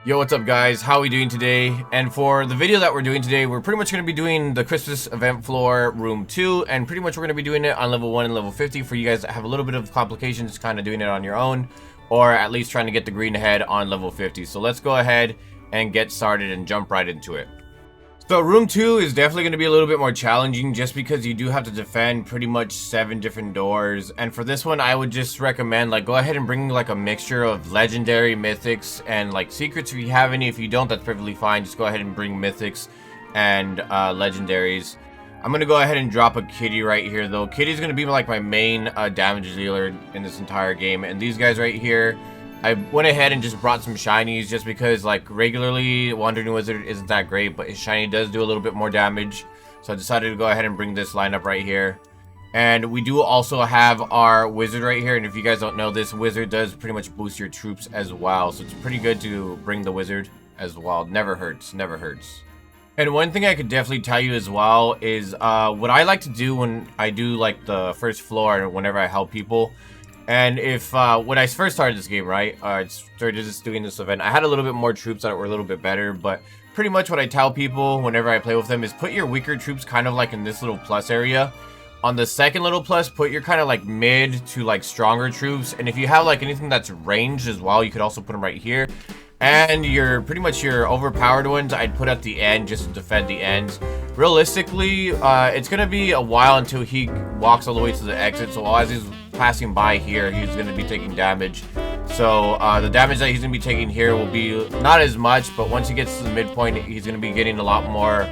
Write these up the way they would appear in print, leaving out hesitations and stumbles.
Yo, what's up guys? How are we doing today? And for the video that we're doing today, we're pretty much going to be doing the Christmas event floor room 2, and pretty much we're going to be doing it on level 1 and level 50 for you guys that have a little bit of complications kind of doing it on your own, or at least trying to get the green head on level 50. So let's go ahead and get started and jump right into it. So room 2 is definitely going to be a little bit more challenging just because you do have to defend pretty much 7 different doors. And for this one, I would just recommend go ahead and bring a mixture of legendary, mythics, and secrets if you have any. If you don't, that's perfectly fine. Just go ahead and bring mythics and legendaries. I'm going to go ahead and drop a kitty right here though. Kitty's going to be my main damage dealer in this entire game. And these guys right here, I went ahead and just brought some shinies just because regularly Wandering Wizard isn't that great, but his shiny does do a little bit more damage. So I decided to go ahead and bring this lineup right here. And we do also have our wizard right here, and if you guys don't know, this wizard does pretty much boost your troops as well. So it's pretty good to bring the wizard as well. Never hurts, never hurts. And one thing I could definitely tell you as well is what I like to do when I do the first floor and whenever I help people. And if, when I first started this game, right, started just doing this event, I had a little bit more troops that were a little bit better, but pretty much what I tell people whenever I play with them is put your weaker troops kind of in this little plus area. On the second little plus, put your kind of mid to stronger troops, and if you have anything that's ranged as well, you could also put them right here. And your pretty much your overpowered ones, I'd put at the end just to defend the ends. Realistically, it's gonna be a while until he walks all the way to the exit, so as he's passing by here, he's going to be taking damage. So the damage that he's going to be taking here will be not as much, but once he gets to the midpoint, he's going to be getting a lot more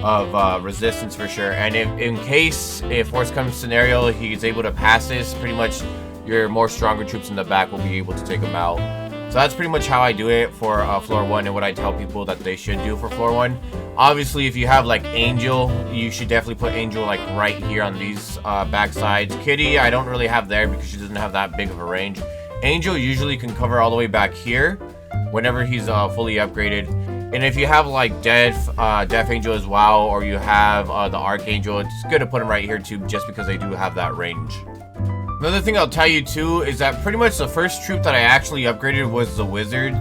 of resistance for sure. And in case, if worst comes scenario, he's able to pass this, pretty much your more stronger troops in the back will be able to take him out. So that's pretty muck how I do it for floor 1 and what I tell people that they should do for floor 1. Obviously, if you have Angel, you should definitely put Angel right here on these back sides. Kitty, I don't really have there because she doesn't have that big of a range. Angel usually can cover all the way back here whenever he's fully upgraded. And if you have Death Angel as well, or you have the Archangel, it's good to put them right here too, just because they do have that range. Another thing I'll tell you too is that pretty much the first troop that I actually upgraded was the wizard.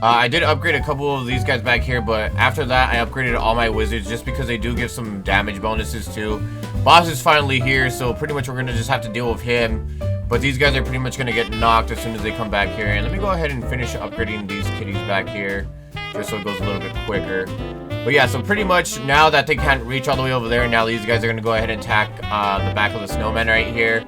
I did upgrade a couple of these guys back here, but after that I upgraded all my wizards just because they do give some damage bonuses too. Boss is finally here, so pretty much we're going to just have to deal with him. But these guys are pretty much going to get knocked as soon as they come back here. And let me go ahead and finish upgrading these kitties back here, just so it goes a little bit quicker. But yeah, so pretty much now that they can't reach all the way over there, now these guys are going to go ahead and attack the back of the snowman right here.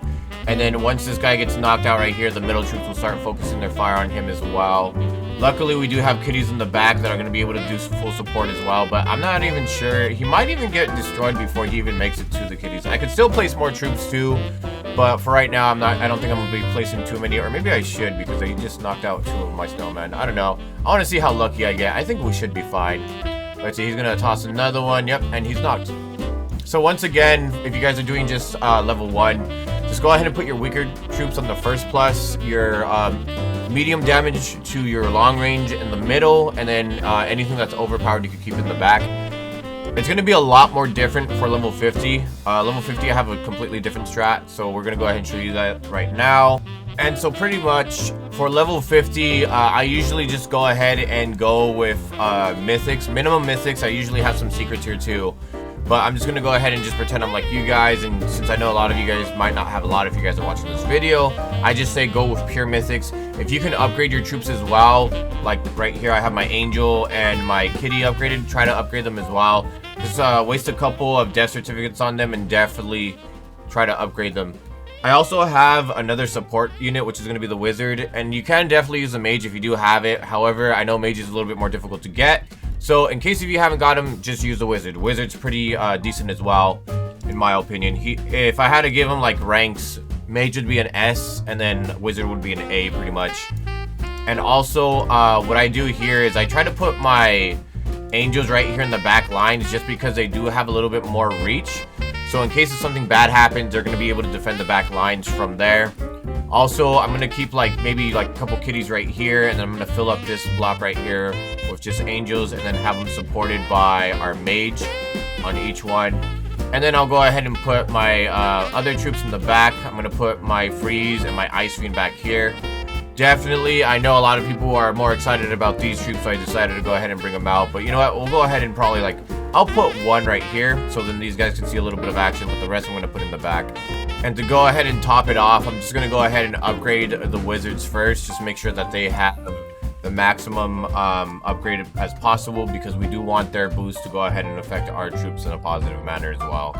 And then once this guy gets knocked out right here, the middle troops will start focusing their fire on him as well. Luckily, we do have kitties in the back that are going to be able to do full support as well, but I'm not even sure. He might even get destroyed before he even makes it to the kitties. I could still place more troops too, but for right now, I don't think I'm going to be placing too many, or maybe I should because they just knocked out 2 of my snowmen. I don't know. I want to see how lucky I get. I think we should be fine. Let's see, he's going to toss another one. Yep, and he's knocked. So once again, if you guys are doing just level 1, just go ahead and put your weaker troops on the first plus, your medium damage to your long range in the middle, and then anything that's overpowered you can keep in the back. It's going to be a lot more different for level 50. Level 50 I have a completely different strat, so we're going to go ahead and show you that right now. And so pretty much for level 50, I usually just go ahead and go with mythics, minimum mythics. I usually have some secrets here too. But I'm just going to go ahead and just pretend I'm like you guys, and since I know a lot of you guys might not have a lot if you guys are watching this video, I just say go with pure mythics. If you can upgrade your troops as well, like right here I have my angel and my kitty upgraded, try to upgrade them as well. Just waste a couple of death certificates on them and definitely try to upgrade them. I also have another support unit, which is going to be the wizard, and you can definitely use a mage if you do have it. However, I know mage is a little bit more difficult to get. So in case if you haven't got him, just use the wizard. Wizard's pretty decent as well, in my opinion. If I had to give him ranks, mage would be an S, and then wizard would be an A pretty much. And also, what I do here is I try to put my angels right here in the back lines just because they do have a little bit more reach. So in case if something bad happens, they're going to be able to defend the back lines from there. Also, I'm going to keep maybe a couple kitties right here, and then I'm going to fill up this block right here with just angels, and then have them supported by our mage on each one. And then I'll go ahead and put my other troops in the back. I'm going to put my freeze and my Ice Fiend back here. Definitely, I know a lot of people are more excited about these troops, so I decided to go ahead and bring them out. But you know what? We'll go ahead and probably like, I'll put one right here, so then these guys can see a little bit of action, but the rest I'm going to put in the back. And to go ahead and top it off, I'm just going to go ahead and upgrade the wizards first, just make sure that they have the maximum upgrade as possible, because we do want their boost to go ahead and affect our troops in a positive manner as well.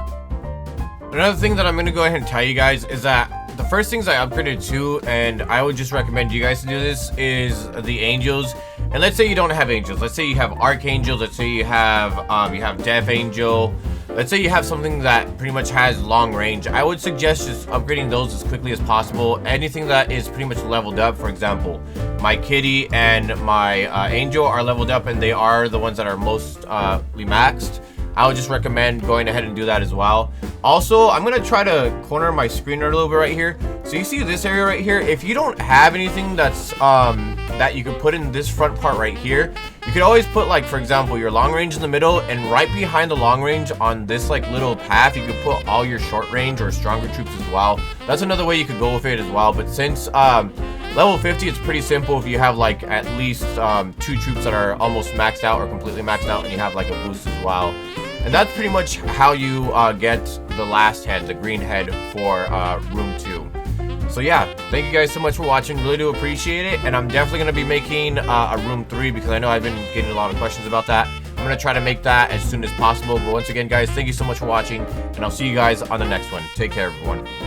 Another thing that I'm going to go ahead and tell you guys is that the first things I upgraded to, and I would just recommend you guys to do this, is the angels. And let's say you don't have angels. Let's say you have archangels. Let's say you have death angel. Let's say you have something that pretty much has long range. I would suggest just upgrading those as quickly as possible. Anything that is pretty much leveled up, for example, my kitty and my angel are leveled up, and they are the ones that are mostly maxed. I would just recommend going ahead and do that as well. Also, I'm going to try to corner my screen a little bit right here. So you see this area right here? If you don't have anything that's that you can put in this front part right here, you could always put, like, for example, your long range in the middle, and right behind the long range on this like little path, you could put all your short range or stronger troops as well. That's another way you could go with it as well. But since level 50, it's pretty simple. If you have like at least 2 troops that are almost maxed out or completely maxed out, and you have like a boost as well. And that's pretty much how you get the last head, the green head for room 2. So yeah, thank you guys so much for watching. Really do appreciate it. And I'm definitely going to be making a room 3, because I know I've been getting a lot of questions about that. I'm going to try to make that as soon as possible. But once again, guys, thank you so much for watching, and I'll see you guys on the next one. Take care, everyone.